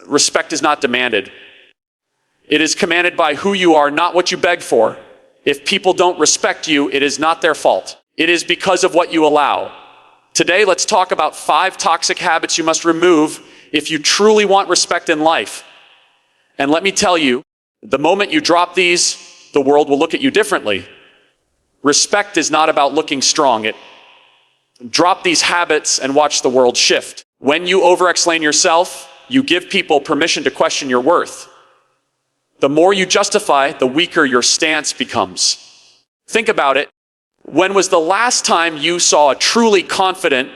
Respect is not demanded. It is commanded by who you are, not what you beg for. If people don't respect you, it is not their fault. It is because of what you allow. Today, let's talk about 5 toxic habits you must remove if you truly want respect in life. And let me tell you, the moment you drop these, the world will look at you differently. Respect is not about looking strong. Drop these habits and watch the world shift. When you over-explain yourself, you give people permission to question your worth. The more you justify, the weaker your stance becomes. Think about it. When was the last time you saw a truly confident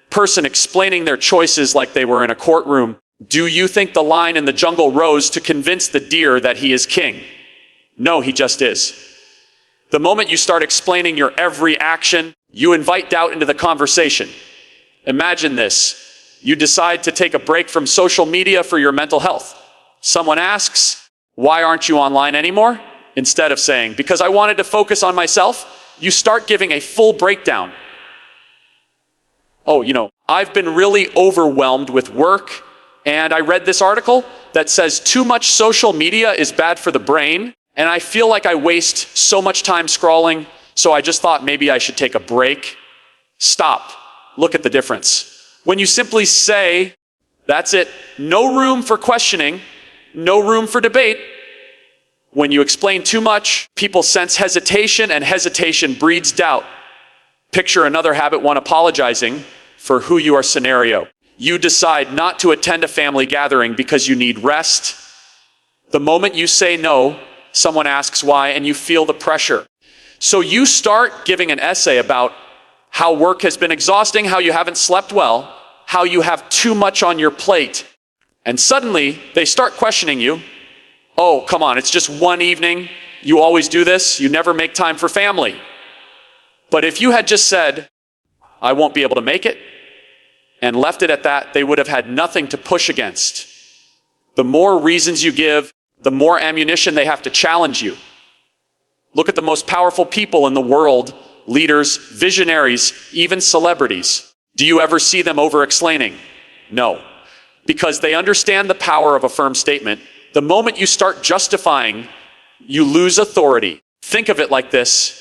person explaining their choices like they were in a courtroom? Do you think the lion in the jungle rose to convince the deer that he is king? No, he just is. The moment you start explaining your every action, you invite doubt into the conversation. Imagine this. You decide to take a break from social media for your mental health. Someone asks, "Why aren't you online anymore?" Instead of saying, "Because I wanted to focus on myself," you start giving a full breakdown. "Oh, I've been really overwhelmed with work, and I read this article that says too much social media is bad for the brain, and I feel like I waste so much time scrolling, so I just thought maybe I should take a break." Stop. Look at the difference. When you simply say, that's it, no room for questioning, no room for debate. When you explain too much, people sense hesitation, and hesitation breeds doubt. Picture another habit, one apologizing for who you are scenario. You decide not to attend a family gathering because you need rest. The moment you say no, someone asks why, and you feel the pressure. So you start giving an essay about how work has been exhausting, how you haven't slept well, how you have too much on your plate. And suddenly, they start questioning you. "Oh, come on, it's just one evening. You always do this. You never make time for family." But if you had just said, "I won't be able to make it," and left it at that, they would have had nothing to push against. The more reasons you give, the more ammunition they have to challenge you. Look at the most powerful people in the world, leaders, visionaries, even celebrities. Do you ever see them over-explaining? No, because they understand the power of a firm statement. The moment you start justifying, you lose authority. Think of it like this.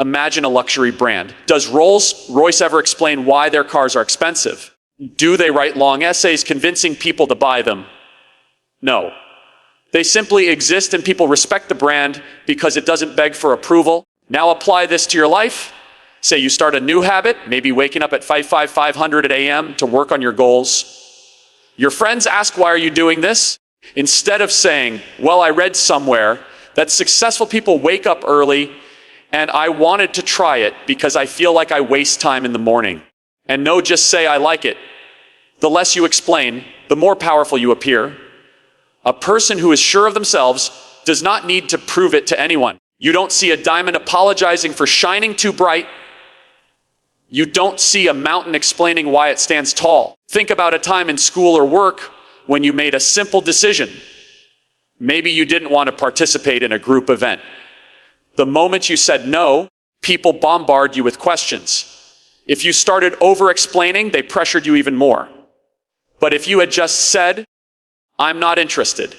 Imagine a luxury brand. Does Rolls-Royce ever explain why their cars are expensive? Do they write long essays convincing people to buy them? No. They simply exist, and people respect the brand because it doesn't beg for approval. Now apply this to your life. Say you start a new habit, maybe waking up at 500 a.m. to work on your goals. Your friends ask, "Why are you doing this?" Instead of saying, "Well, I read somewhere that successful people wake up early, and I wanted to try it because I feel like I waste time in the morning." And no, just say, "I like it." The less you explain, the more powerful you appear. A person who is sure of themselves does not need to prove it to anyone. You don't see a diamond apologizing for shining too bright. You don't see a mountain explaining why it stands tall. Think about a time in school or work when you made a simple decision. Maybe you didn't want to participate in a group event. The moment you said no, people bombard you with questions. If you started over-explaining, they pressured you even more. But if you had just said, "I'm not interested,"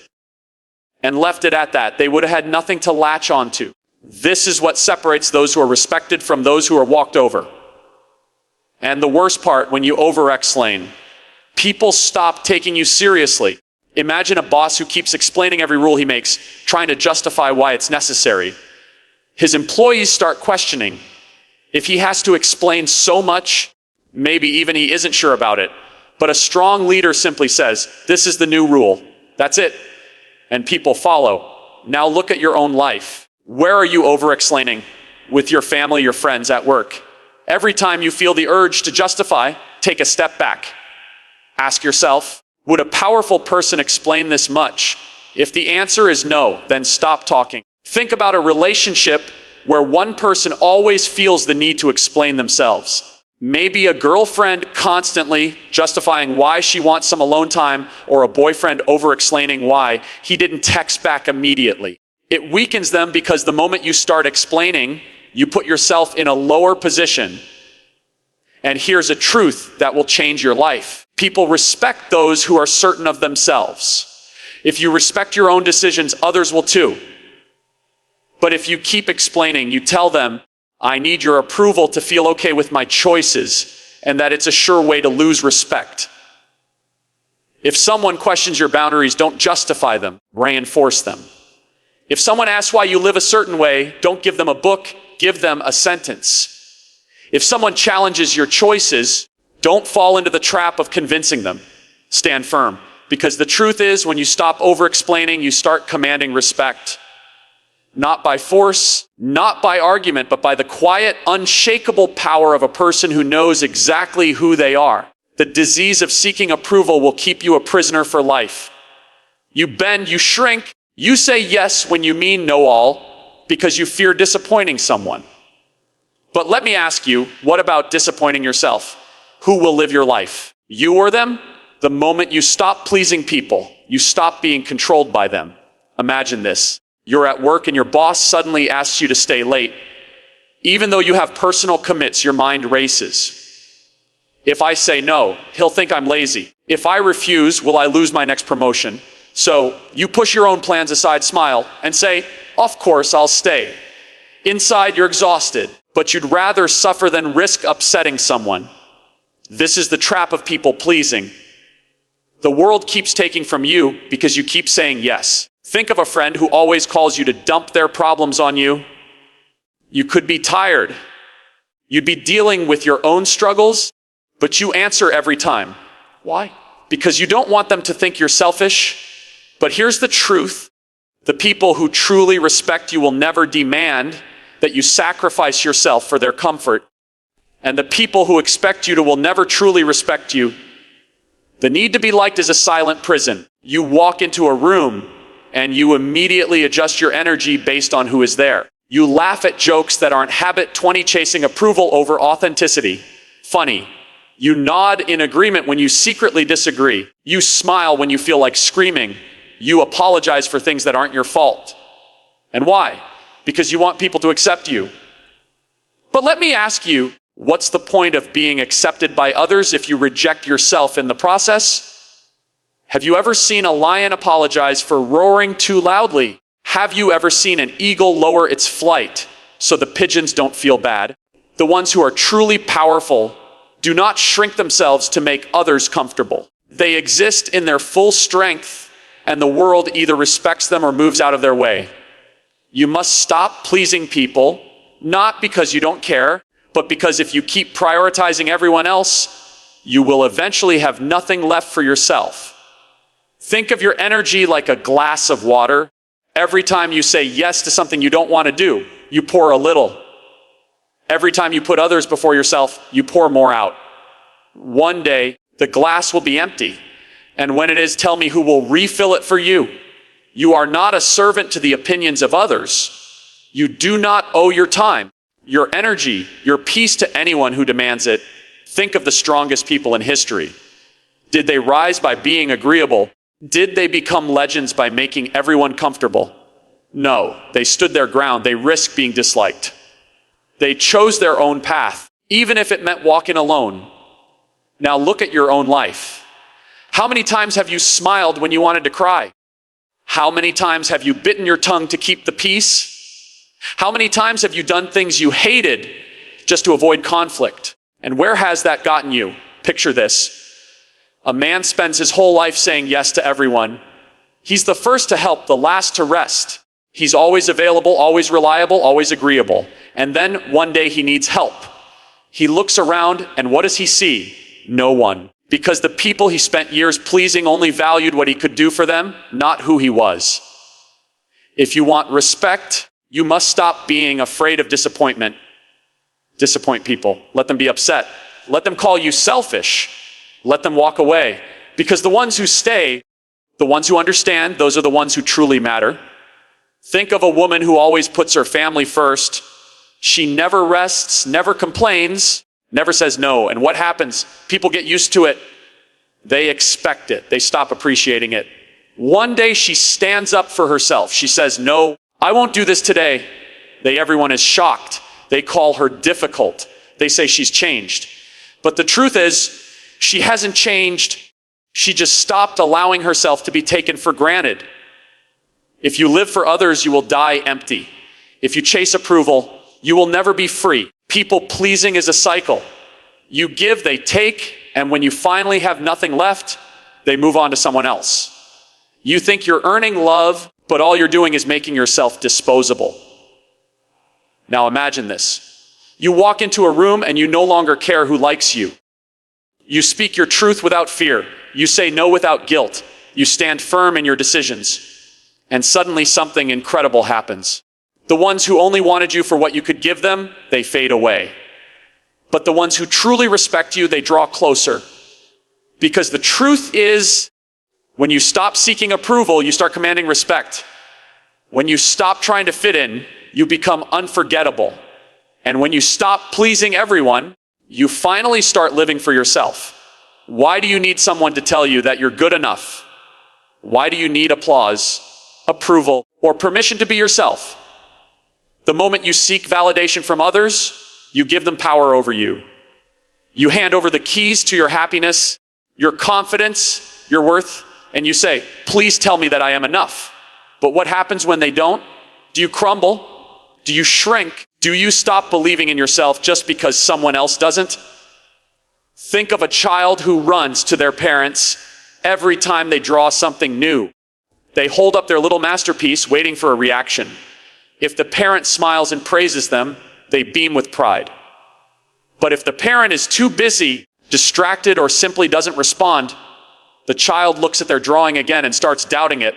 and left it at that, they would have had nothing to latch onto. This is what separates those who are respected from those who are walked over. And the worst part, when you over-explain, people stop taking you seriously. Imagine a boss who keeps explaining every rule he makes, trying to justify why it's necessary. His employees start questioning. If he has to explain so much, maybe even he isn't sure about it. But a strong leader simply says, "This is the new rule. That's it." And people follow. Now look at your own life. Where are you over-explaining? With your family, your friends, at work. Every time you feel the urge to justify, take a step back. Ask yourself, would a powerful person explain this much? If the answer is no, then stop talking. Think about a relationship where one person always feels the need to explain themselves. Maybe a girlfriend constantly justifying why she wants some alone time, or a boyfriend over-explaining why he didn't text back immediately. It weakens them because the moment you start explaining, you put yourself in a lower position. And here's a truth that will change your life. People respect those who are certain of themselves. If you respect your own decisions, others will too. But if you keep explaining, you tell them, I need your approval to feel okay with my choices, and that it's a sure way to lose respect. If someone questions your boundaries, don't justify them, reinforce them. If someone asks why you live a certain way, don't give them a book, give them a sentence. If someone challenges your choices, don't fall into the trap of convincing them. Stand firm. Because the truth is, when you stop over-explaining, you start commanding respect. Not by force, not by argument, but by the quiet, unshakable power of a person who knows exactly who they are. The disease of seeking approval will keep you a prisoner for life. You bend, you shrink, you say yes when you mean no all, because you fear disappointing someone. But let me ask you, what about disappointing yourself? Who will live your life? You or them? The moment you stop pleasing people, you stop being controlled by them. Imagine this. You're at work and your boss suddenly asks you to stay late. Even though you have personal commits, your mind races. If I say no, he'll think I'm lazy. If I refuse, will I lose my next promotion? So you push your own plans aside, smile, and say, of course, I'll stay. Inside, you're exhausted, but you'd rather suffer than risk upsetting someone. This is the trap of people pleasing. The world keeps taking from you because you keep saying yes. Think of a friend who always calls you to dump their problems on you. You could be tired. You'd be dealing with your own struggles, but you answer every time. Why? Because you don't want them to think you're selfish. But here's the truth. The people who truly respect you will never demand that you sacrifice yourself for their comfort. And the people who expect you to will never truly respect you. The need to be liked is a silent prison. You walk into a room and you immediately adjust your energy based on who is there. You laugh at jokes that aren't habit 20 chasing approval over authenticity. Funny. You nod in agreement when you secretly disagree. You smile when you feel like screaming. You apologize for things that aren't your fault. And why? Because you want people to accept you. But let me ask you, what's the point of being accepted by others if you reject yourself in the process? Have you ever seen a lion apologize for roaring too loudly? Have you ever seen an eagle lower its flight so the pigeons don't feel bad? The ones who are truly powerful do not shrink themselves to make others comfortable. They exist in their full strength, and the world either respects them or moves out of their way. You must stop pleasing people, not because you don't care, but because if you keep prioritizing everyone else, you will eventually have nothing left for yourself. Think of your energy like a glass of water. Every time you say yes to something you don't want to do, you pour a little. Every time you put others before yourself, you pour more out. One day, the glass will be empty. And when it is, tell me who will refill it for you. You are not a servant to the opinions of others. You do not owe your time, your energy, your peace to anyone who demands it. Think of the strongest people in history. Did they rise by being agreeable? Did they become legends by making everyone comfortable? No, they stood their ground. They risked being disliked. They chose their own path, even if it meant walking alone. Now look at your own life. How many times have you smiled when you wanted to cry? How many times have you bitten your tongue to keep the peace? How many times have you done things you hated just to avoid conflict? And where has that gotten you? Picture this. A man spends his whole life saying yes to everyone. He's the first to help, the last to rest. He's always available, always reliable, always agreeable. And then one day he needs help. He looks around and what does he see? No one. Because the people he spent years pleasing only valued what he could do for them, not who he was. If you want respect, you must stop being afraid of disappointment. Disappoint people. Let them be upset. Let them call you selfish. Let them walk away. Because the ones who stay, the ones who understand, those are the ones who truly matter. Think of a woman who always puts her family first. She never rests, never complains, never says no. And what happens? People get used to it. They expect it. They stop appreciating it. One day she stands up for herself. She says, no, I won't do this today. Everyone is shocked. They call her difficult. They say she's changed. But the truth is, She hasn't changed. She just stopped allowing herself to be taken for granted. If you live for others, you will die empty. If you chase approval, you will never be free. People pleasing is a cycle. You give, they take, and when you finally have nothing left, they move on to someone else. You think you're earning love, but all you're doing is making yourself disposable. Now imagine this. You walk into a room and you no longer care who likes you. You speak your truth without fear. You say no without guilt. You stand firm in your decisions. And suddenly something incredible happens. The ones who only wanted you for what you could give them, they fade away. But the ones who truly respect you, they draw closer. Because the truth is, when you stop seeking approval, you start commanding respect. When you stop trying to fit in, you become unforgettable. And when you stop pleasing everyone, you finally start living for yourself. Why do you need someone to tell you that you're good enough? Why do you need applause, approval, or permission to be yourself? The moment you seek validation from others, you give them power over you. You hand over the keys to your happiness, your confidence, your worth, and you say, please tell me that I am enough. But what happens when they don't? Do you crumble? Do you shrink? Do you stop believing in yourself just because someone else doesn't? Think of a child who runs to their parents every time they draw something new. They hold up their little masterpiece waiting for a reaction. If the parent smiles and praises them, they beam with pride. But if the parent is too busy, distracted, or simply doesn't respond, the child looks at their drawing again and starts doubting it.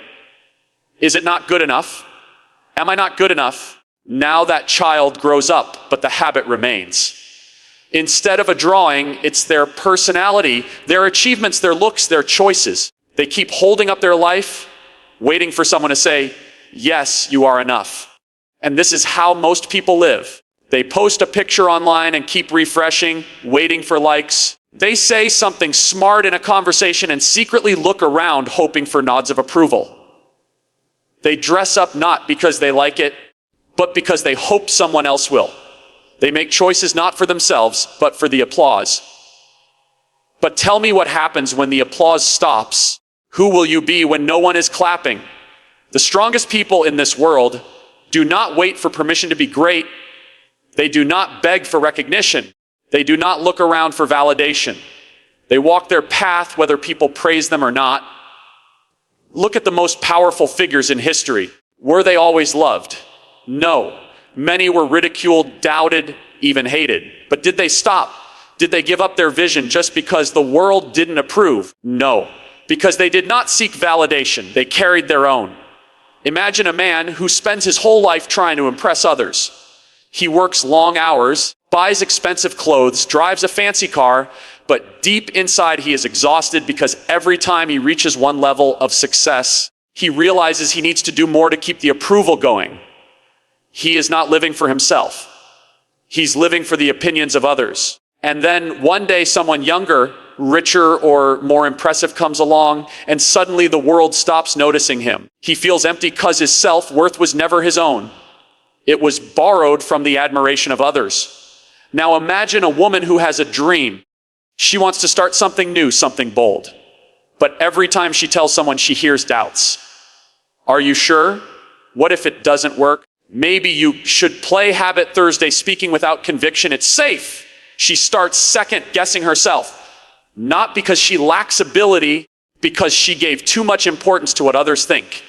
Is it not good enough? Am I not good enough? Now that child grows up, but the habit remains. Instead of a drawing, it's their personality, their achievements, their looks, their choices. They keep holding up their life, waiting for someone to say, yes, you are enough. And this is how most people live. They post a picture online and keep refreshing, waiting for likes. They say something smart in a conversation and secretly look around hoping for nods of approval. They dress up not because they like it, but because they hope someone else will. They make choices not for themselves, but for the applause. But tell me what happens when the applause stops. Who will you be when no one is clapping? The strongest people in this world do not wait for permission to be great. They do not beg for recognition. They do not look around for validation. They walk their path whether people praise them or not. Look at the most powerful figures in history. Were they always loved? No. Many were ridiculed, doubted, even hated. But did they stop? Did they give up their vision just because the world didn't approve? No. Because they did not seek validation. They carried their own. Imagine a man who spends his whole life trying to impress others. He works long hours, buys expensive clothes, drives a fancy car, but deep inside he is exhausted because every time he reaches one level of success, he realizes he needs to do more to keep the approval going. He is not living for himself. He's living for the opinions of others. And then one day someone younger, richer, or more impressive comes along, and suddenly the world stops noticing him. He feels empty because his self-worth was never his own. It was borrowed from the admiration of others. Now imagine a woman who has a dream. She wants to start something new, something bold. But every time she tells someone, she hears doubts. Are you sure? What if it doesn't work? Maybe you should play Habit Thursday, speaking without conviction. It's safe. She starts second-guessing herself. Not because she lacks ability, because she gave too much importance to what others think.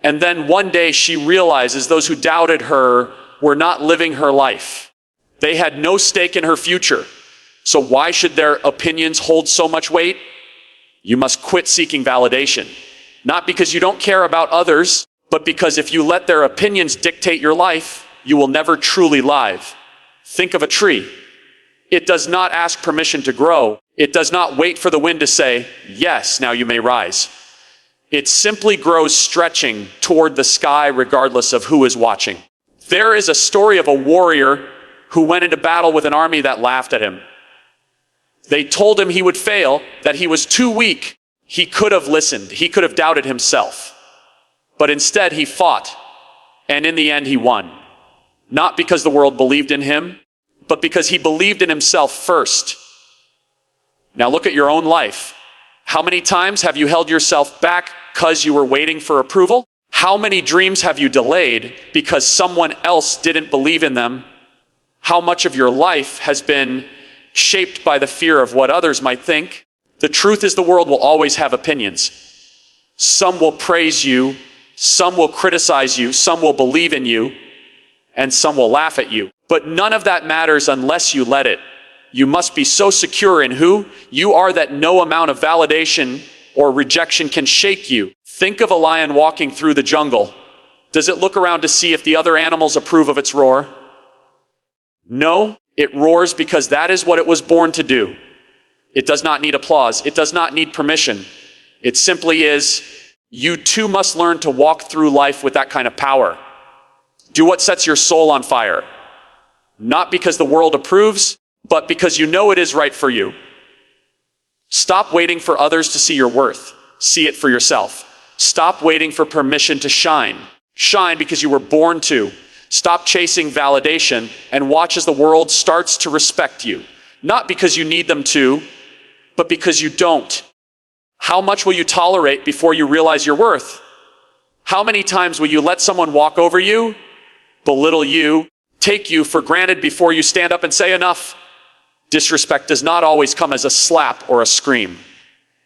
And then one day she realizes those who doubted her were not living her life. They had no stake in her future. So why should their opinions hold so much weight? You must quit seeking validation. Not because you don't care about others, but because if you let their opinions dictate your life, you will never truly live. Think of a tree. It does not ask permission to grow. It does not wait for the wind to say, yes, now you may rise. It simply grows stretching toward the sky regardless of who is watching. There is a story of a warrior who went into battle with an army that laughed at him. They told him he would fail, that he was too weak. He could have listened. He could have doubted himself. But instead he fought, and in the end he won. Not because the world believed in him, but because he believed in himself first. Now look at your own life. How many times have you held yourself back because you were waiting for approval? How many dreams have you delayed because someone else didn't believe in them? How much of your life has been shaped by the fear of what others might think? The truth is, the world will always have opinions. Some will praise you, some will criticize you, some will believe in you, and some will laugh at you. But none of that matters unless you let it. You must be so secure in who you are that no amount of validation or rejection can shake you. Think of a lion walking through the jungle. Does it look around to see if the other animals approve of its roar? No, it roars because that is what it was born to do. It does not need applause. It does not need permission. It simply is. You too must learn to walk through life with that kind of power. Do what sets your soul on fire. Not because the world approves, but because you know it is right for you. Stop waiting for others to see your worth. See it for yourself. Stop waiting for permission to shine. Shine because you were born to. Stop chasing validation and watch as the world starts to respect you. Not because you need them to, but because you don't. How much will you tolerate before you realize your worth? How many times will you let someone walk over you, belittle you, take you for granted before you stand up and say enough? Disrespect does not always come as a slap or a scream.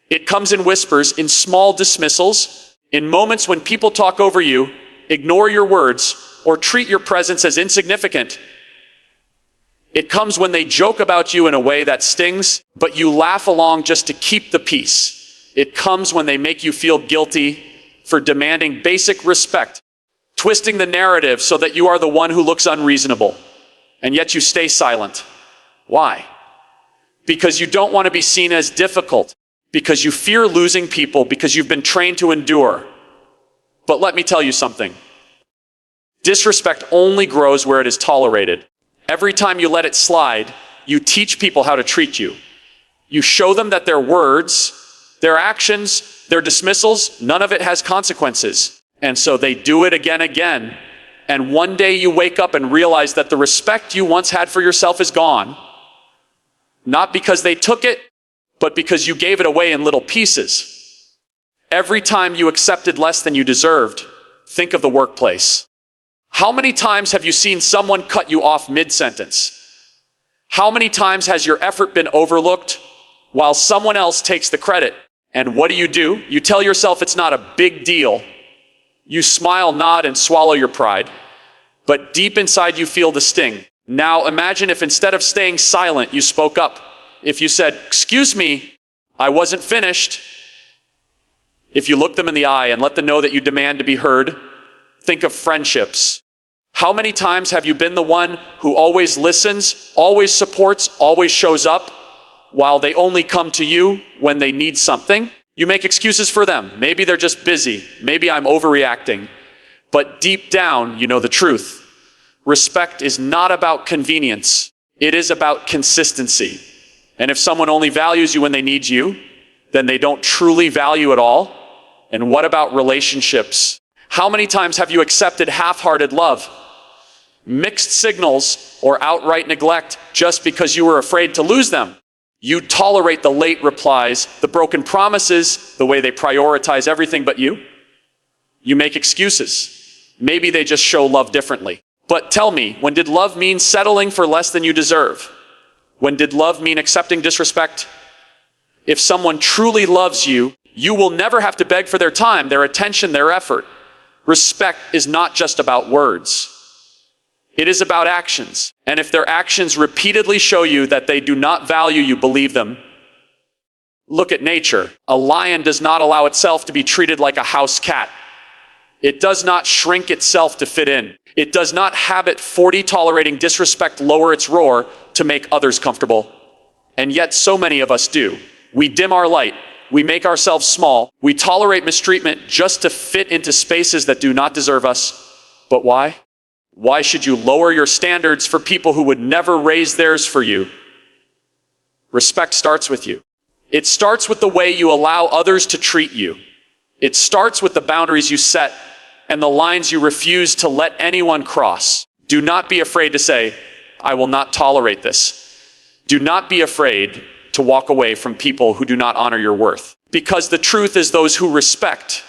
It comes in whispers, in small dismissals, in moments when people talk over you, ignore your words, or treat your presence as insignificant. It comes when they joke about you in a way that stings, but you laugh along just to keep the peace. It comes when they make you feel guilty for demanding basic respect, twisting the narrative so that you are the one who looks unreasonable, and yet you stay silent. Why? Because you don't want to be seen as difficult, because you fear losing people, because you've been trained to endure. But let me tell you something. Disrespect only grows where it is tolerated. Every time you let it slide, you teach people how to treat you. You show them that their words, their actions, their dismissals, none of it has consequences. And so they do it again. And one day you wake up and realize that the respect you once had for yourself is gone. Not because they took it, but because you gave it away in little pieces. Every time you accepted less than you deserved, think of the workplace. How many times have you seen someone cut you off mid-sentence? How many times has your effort been overlooked while someone else takes the credit? And what do? You tell yourself it's not a big deal. You smile, nod, and swallow your pride. But deep inside you feel the sting. Now imagine if instead of staying silent, you spoke up. If you said, "Excuse me, I wasn't finished." If you look them in the eye and let them know that you demand to be heard. Think of friendships. How many times have you been the one who always listens, always supports, always shows up, while they only come to you when they need something? You make excuses for them. Maybe they're just busy. Maybe I'm overreacting. But deep down, you know the truth. Respect is not about convenience. It is about consistency. And if someone only values you when they need you, then they don't truly value at all. And what about relationships? How many times have you accepted half-hearted love, mixed signals, or outright neglect just because you were afraid to lose them? You tolerate the late replies, the broken promises, the way they prioritize everything but you. You make excuses. Maybe they just show love differently. But tell me, when did love mean settling for less than you deserve? When did love mean accepting disrespect? If someone truly loves you, you will never have to beg for their time, their attention, their effort. Respect is not just about words. It is about actions. And if their actions repeatedly show you that they do not value you, believe them. Look at nature. A lion does not allow itself to be treated like a house cat. It does not shrink itself to fit in. It does not habit 40 tolerating disrespect lower its roar to make others comfortable. And yet so many of us do. We dim our light. We make ourselves small. We tolerate mistreatment just to fit into spaces that do not deserve us. But why? Why should you lower your standards for people who would never raise theirs for you? Respect starts with you. It starts with the way you allow others to treat you. It starts with the boundaries you set and the lines you refuse to let anyone cross. Do not be afraid to say, "I will not tolerate this." Do not be afraid to walk away from people who do not honor your worth. Because the truth is those who respect.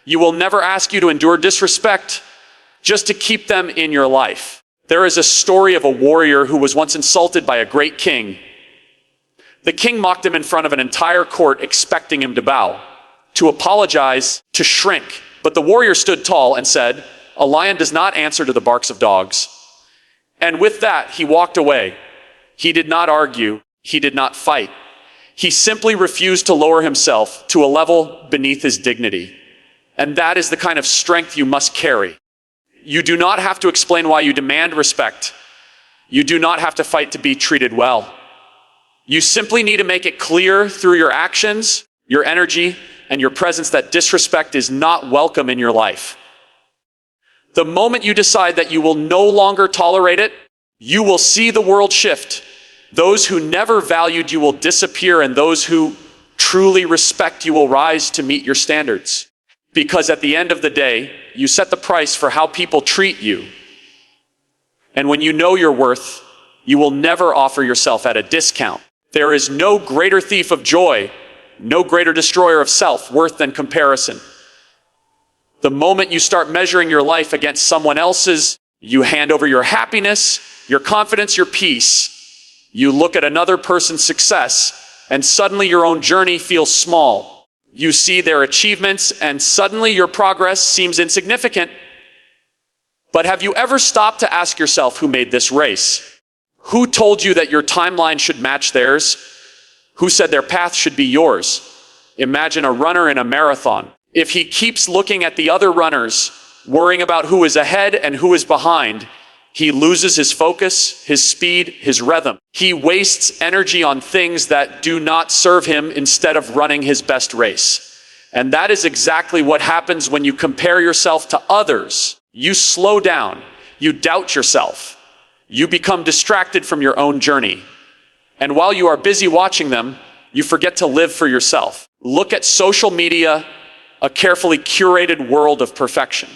You will never ask you to endure disrespect just to keep them in your life. There is a story of a warrior who was once insulted by a great king. The king mocked him in front of an entire court, expecting him to bow, to apologize, to shrink. But the warrior stood tall and said, "A lion does not answer to the barks of dogs." And with that, he walked away. He did not argue. He did not fight. He simply refused to lower himself to a level beneath his dignity. And that is the kind of strength you must carry. You do not have to explain why you demand respect. You do not have to fight to be treated well. You simply need to make it clear through your actions, your energy, and your presence that disrespect is not welcome in your life. The moment you decide that you will no longer tolerate it, you will see the world shift. Those who never valued you will disappear, and those who truly respect you will rise to meet your standards. Because at the end of the day, you set the price for how people treat you. And when you know your worth, you will never offer yourself at a discount. There is no greater thief of joy, no greater destroyer of self-worth than comparison. The moment you start measuring your life against someone else's, you hand over your happiness, your confidence, your peace. You look at another person's success, and suddenly your own journey feels small. You see their achievements, and suddenly your progress seems insignificant. But have you ever stopped to ask yourself who made this race? Who told you that your timeline should match theirs? Who said their path should be yours? Imagine a runner in a marathon. If he keeps looking at the other runners, worrying about who is ahead and who is behind, he loses his focus, his speed, his rhythm. He wastes energy on things that do not serve him instead of running his best race. And that is exactly what happens when you compare yourself to others. You slow down. You doubt yourself. You become distracted from your own journey. And while you are busy watching them, you forget to live for yourself. Look at social media, a carefully curated world of perfection.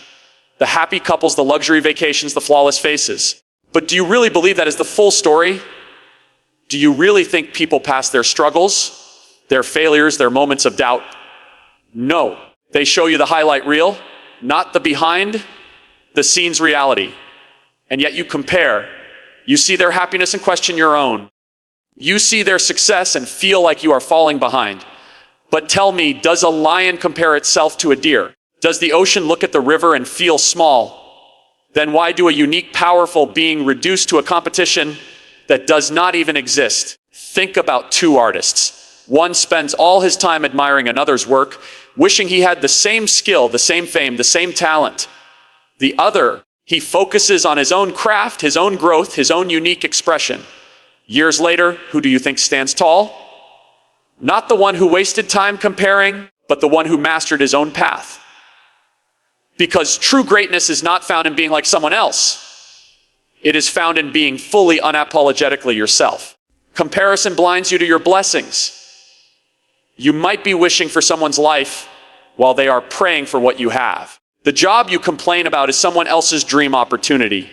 The happy couples, the luxury vacations, the flawless faces. But do you really believe that is the full story? Do you really think people pass their struggles, their failures, their moments of doubt? No. They show you the highlight reel, not the behind the scenes reality. And yet you compare. You see their happiness and question your own. You see their success and feel like you are falling behind. But tell me, does a lion compare itself to a deer? Does the ocean look at the river and feel small? Then why do a unique, powerful being reduce to a competition that does not even exist? Think about two artists. One spends all his time admiring another's work, wishing he had the same skill, the same fame, the same talent. The other, he focuses on his own craft, his own growth, his own unique expression. Years later, who do you think stands tall? Not the one who wasted time comparing, but the one who mastered his own path. Because true greatness is not found in being like someone else. It is found in being fully, unapologetically yourself. Comparison blinds you to your blessings. You might be wishing for someone's life while they are praying for what you have. The job you complain about is someone else's dream opportunity.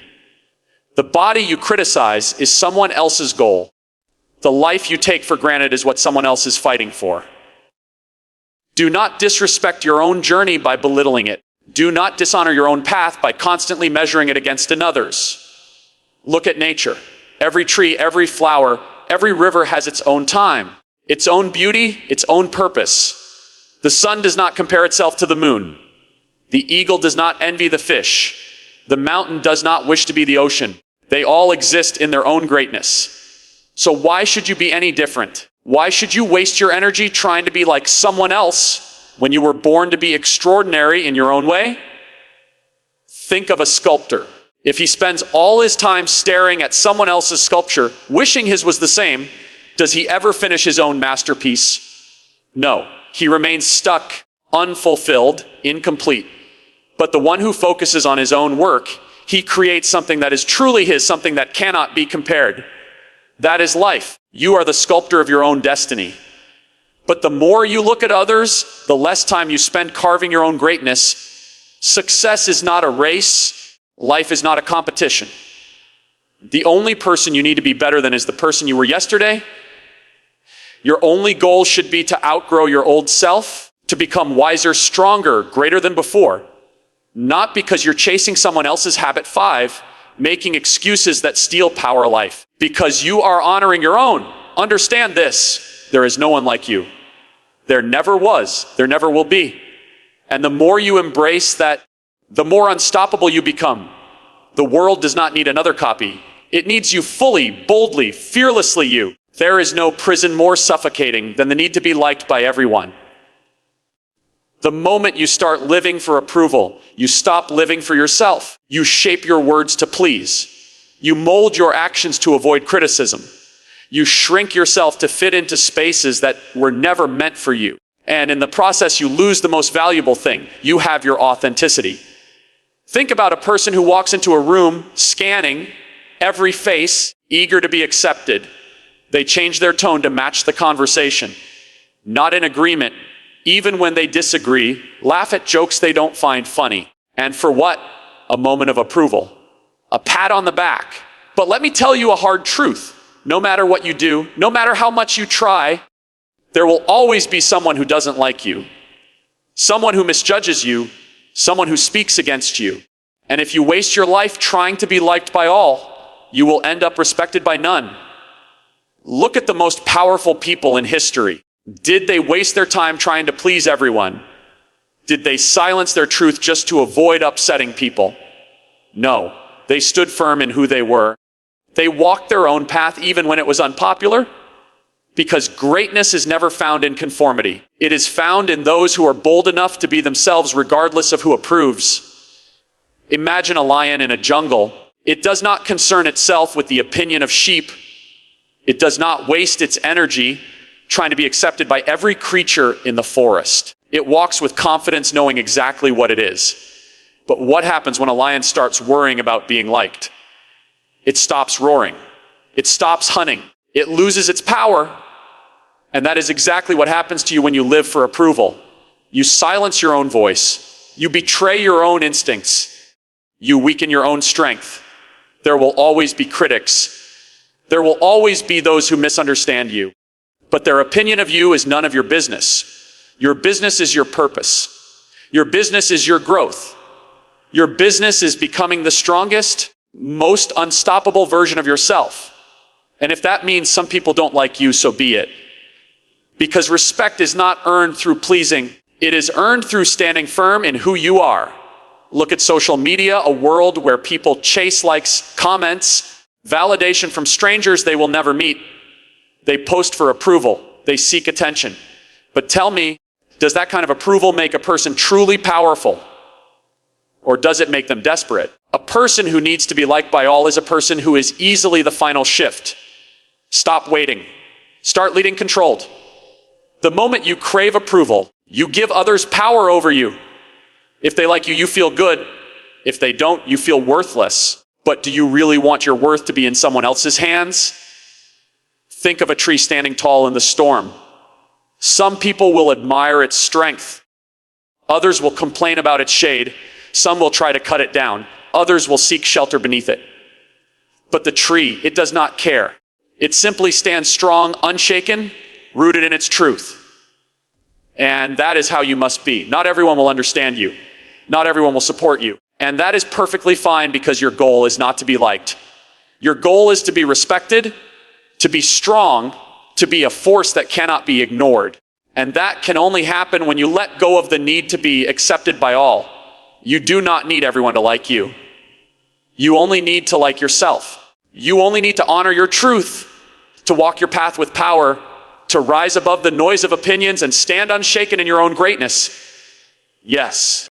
The body you criticize is someone else's goal. The life you take for granted is what someone else is fighting for. Do not disrespect your own journey by belittling it. Do not dishonor your own path by constantly measuring it against another's. Look at nature. Every tree, every flower, every river has its own time, its own beauty, its own purpose. The sun does not compare itself to the moon. The eagle does not envy the fish. The mountain does not wish to be the ocean. They all exist in their own greatness. So why should you be any different? Why should you waste your energy trying to be like someone else when you were born to be extraordinary in your own way? Think of a sculptor. If he spends all his time staring at someone else's sculpture, wishing his was the same, does he ever finish his own masterpiece? No. He remains stuck, unfulfilled, incomplete. But the one who focuses on his own work, he creates something that is truly his, something that cannot be compared. That is life. You are the sculptor of your own destiny. But the more you look at others, the less time you spend carving your own greatness. Success is not a race. Life is not a competition. The only person you need to be better than is the person you were yesterday. Your only goal should be to outgrow your old self, to become wiser, stronger, greater than before. Not because you're chasing someone else's habit 5, making excuses that steal power life. Because you are honoring your own. Understand this, there is no one like you. There never was, there never will be. And the more you embrace that, the more unstoppable you become. The world does not need another copy. It needs you fully, boldly, fearlessly you. There is no prison more suffocating than the need to be liked by everyone. The moment you start living for approval, you stop living for yourself. You shape your words to please. You mold your actions to avoid criticism. You shrink yourself to fit into spaces that were never meant for you. And in the process, you lose the most valuable thing. You have your authenticity. Think about a person who walks into a room, scanning every face, eager to be accepted. They change their tone to match the conversation. Not in agreement, even when they disagree, laugh at jokes they don't find funny. And for what? A moment of approval. A pat on the back. But let me tell you a hard truth. No matter what you do, no matter how much you try, there will always be someone who doesn't like you. Someone who misjudges you. Someone who speaks against you. And if you waste your life trying to be liked by all, you will end up respected by none. Look at the most powerful people in history. Did they waste their time trying to please everyone? Did they silence their truth just to avoid upsetting people? No. They stood firm in who they were. They walked their own path even when it was unpopular. Because greatness is never found in conformity. It is found in those who are bold enough to be themselves regardless of who approves. Imagine a lion in a jungle. It does not concern itself with the opinion of sheep. It does not waste its energy trying to be accepted by every creature in the forest. It walks with confidence knowing exactly what it is. But what happens when a lion starts worrying about being liked? It stops roaring. It stops hunting. It loses its power. And that is exactly what happens to you when you live for approval. You silence your own voice. You betray your own instincts. You weaken your own strength. There will always be critics. There will always be those who misunderstand you. But their opinion of you is none of your business. Your business is your purpose. Your business is your growth. Your business is becoming the strongest, most unstoppable version of yourself. And if that means some people don't like you, so be it. Because respect is not earned through pleasing. It is earned through standing firm in who you are. Look at social media, a world where people chase likes, comments, validation from strangers they will never meet. They post for approval. They seek attention. But tell me, does that kind of approval make a person truly powerful? Or does it make them desperate? A person who needs to be liked by all is a person who is easily the final shift. Stop waiting. Start leading controlled. The moment you crave approval, you give others power over you. If they like you, you feel good. If they don't, you feel worthless. But do you really want your worth to be in someone else's hands? Think of a tree standing tall in the storm. Some people will admire its strength. Others will complain about its shade. Some will try to cut it down. Others will seek shelter beneath it. But the tree, it does not care. It simply stands strong, unshaken, rooted in its truth. And that is how you must be. Not everyone will understand you. Not everyone will support you. And that is perfectly fine because your goal is not to be liked. Your goal is to be respected, to be strong, to be a force that cannot be ignored. And that can only happen when you let go of the need to be accepted by all. You do not need everyone to like you. You only need to like yourself. You only need to honor your truth, to walk your path with power, to rise above the noise of opinions and stand unshaken in your own greatness. Yes.